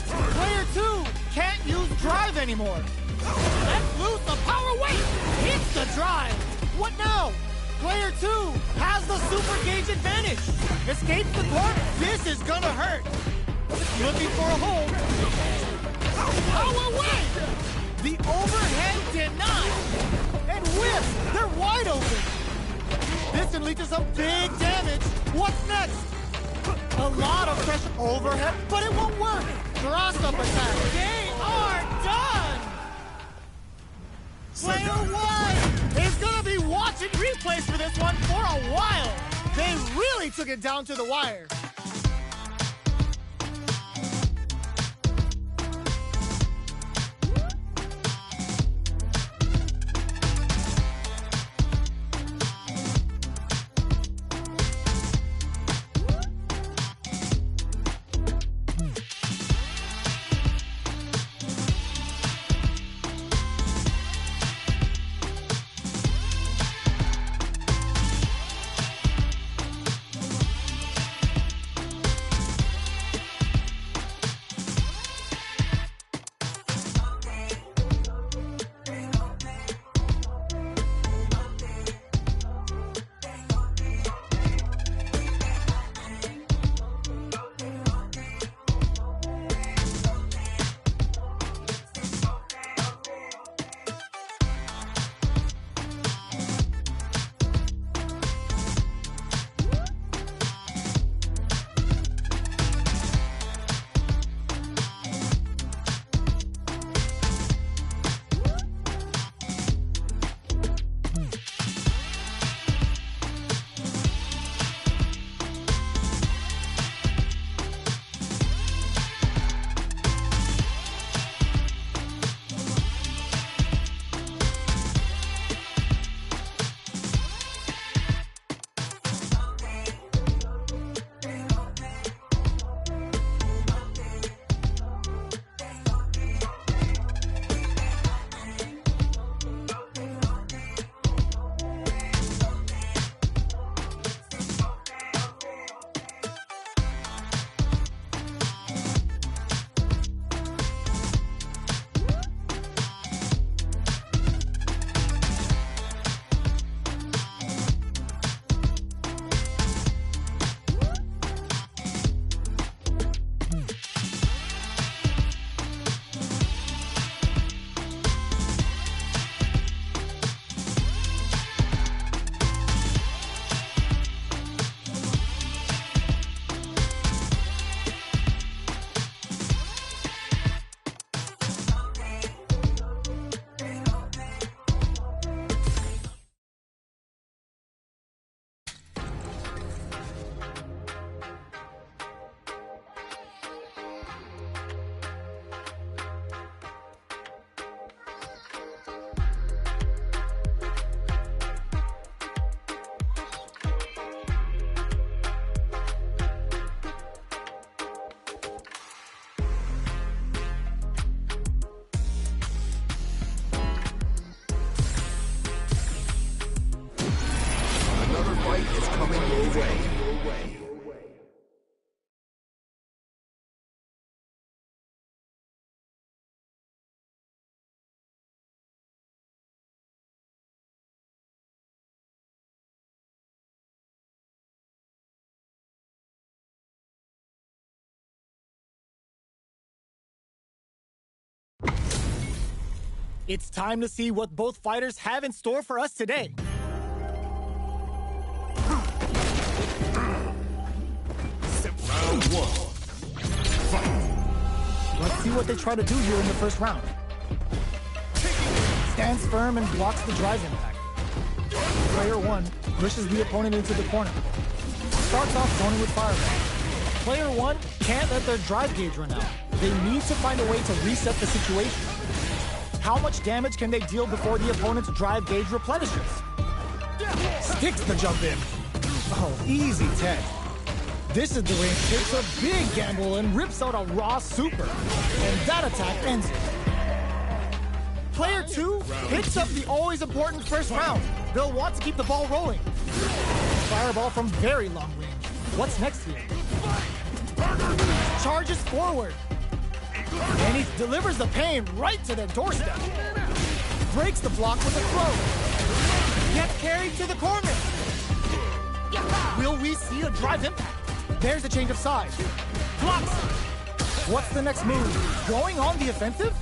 Player two can't use drive anymore. Let loose the power weight. Hits the drive. What now? Player two has the super gauge advantage. Escapes the corner. This is gonna hurt. Looking for a hold. Power weight. The overhead denied. And whiff. They're wide open. This can lead to some big damage. What's next? A lot of pressure overhead, but it won't work. Cross-up attack. They are done! Player one is gonna be watching replays for this one for a while. They really took it down to the wire. It's time to see what both fighters have in store for us today. Round one. Fight. Let's see what they try to do here in the first round. Stands firm and blocks the drive impact. Player one pushes the opponent into the corner. Starts off zoning with fireball. Player one can't let their drive gauge run out. They need to find a way to reset the situation. How much damage can they deal before the opponent's drive gauge replenishes? Sticks the jump in. Oh, easy 10. This is the range takes a big gamble and rips out a raw super. And that attack ends it. Player two picks up the always important first round. They'll want to keep the ball rolling. Fireball from very long range. What's next here? Charges forward. And he delivers the pain right to their doorstep. Breaks the block with a throw. Gets carried to the corner. Will we see a drive impact? There's a change of size. Blocks. What's the next move? Going on the offensive?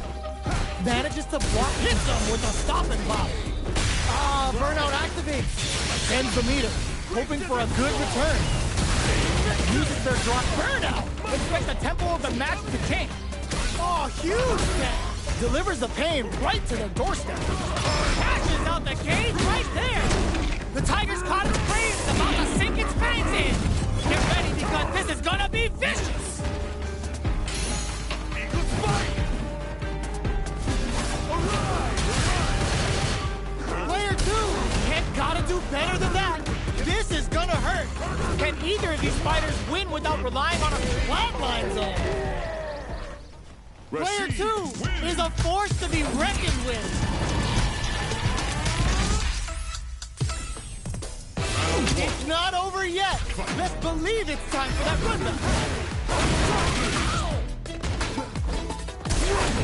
Manages to block, hits him with a stop and pop. Burnout activates. Ends the meter, hoping for a good return. Uses their drop burnout. Expect the tempo of the match to king. Oh, huge hit. Delivers the pain right to their doorstep. Cashes out the cage right there. The Tiger's caught its prey and is about to sink its fangs in. Get ready because this is gonna be vicious. Eagles fight! Player 2 can't gotta do better than that. This is gonna hurt. Can either of these fighters win without relying on a flatline zone? Player 2 is a force to be reckoned with. It's not over yet. Let's believe it's time for that runback.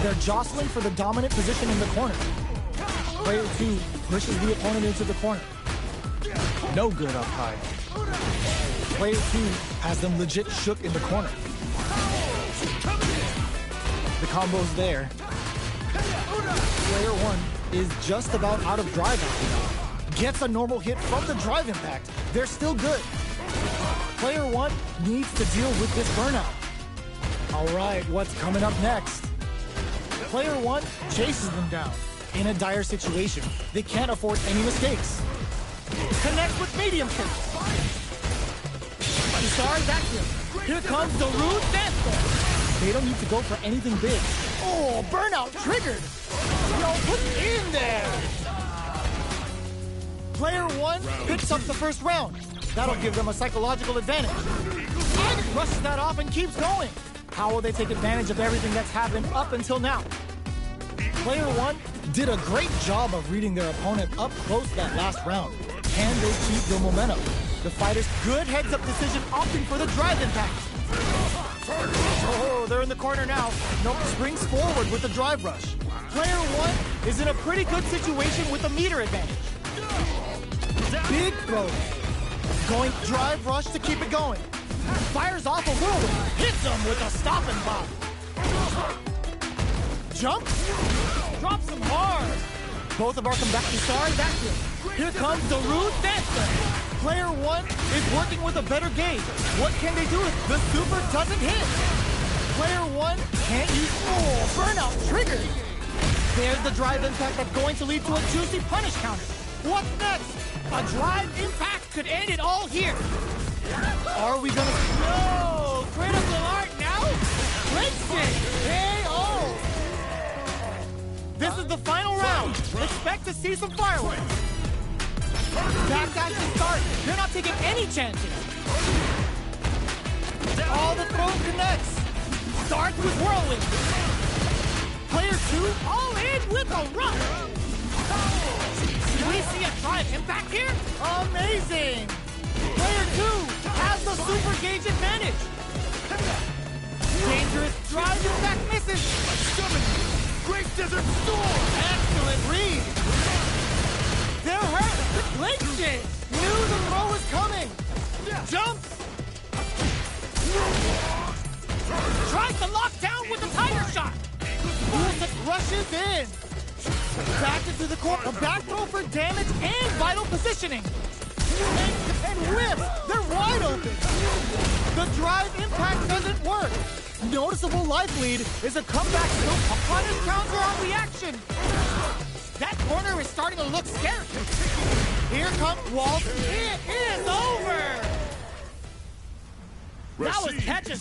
They're jostling for the dominant position in the corner. Player 2 pushes the opponent into the corner. No good up high. Player 2 has them legit shook in the corner. The combo's there. Player 1 is just about out of drive out. Gets a normal hit from the drive impact. They're still good. Player 1 needs to deal with this burnout. All right, what's coming up next? Player 1 chases them down. In a dire situation, they can't afford any mistakes. Connects with medium kick. Star is active. Here comes the rude dance. They don't need to go for anything big. Oh, burnout triggered. Yo, put it in there. Player 1 picks up the first round. That'll give them a psychological advantage. Tiger rushes that off and keeps going. How will they take advantage of everything that's happened up until now? Player 1 did a great job of reading their opponent up close that last round. Can they keep their momentum? The fighters' good heads-up decision opting for the drive impact. Oh, they're in the corner now. Nope, springs forward with the drive rush. Player 1 is in a pretty good situation with a meter advantage. Big throw. Going drive rush to keep it going. Fires off a whirlwind. Hits him with a stop and pop. Jumps. Drops him hard. Both of our combatant stars active. Here comes the rude dancer. Player 1 is working with a better gauge. What can they do if the super doesn't hit? Player 1 can't use... Oh, burnout triggered. There's the drive impact that's going to lead to a juicy punish counter. What's next? A drive impact could end it all here. Are we gonna... No! Critical art now? Breaks it! KO! This is the final round. Expect to see some fireworks. Bad guys to start. They're not taking any chances. All the throw connects. Starts with whirlwind. Player 2 all in with a rush. Do we see a drive impact here? Amazing. Player 2 has the super gauge advantage. Dangerous drive impact misses. Summon! Great Desert Storm! Excellent read. They're hurt. Links it. Knew the throw was coming. Jumps. Tries to lock down with the Tiger shot. Wilson rushes in. Back into the court. A back throw for damage and vital positioning. And whip. They're wide open. The drive impact doesn't work. Noticeable life lead is a comeback scope. A punish counter on reaction. That corner is starting to look scary. Here comes Walt. It is over. That was catches.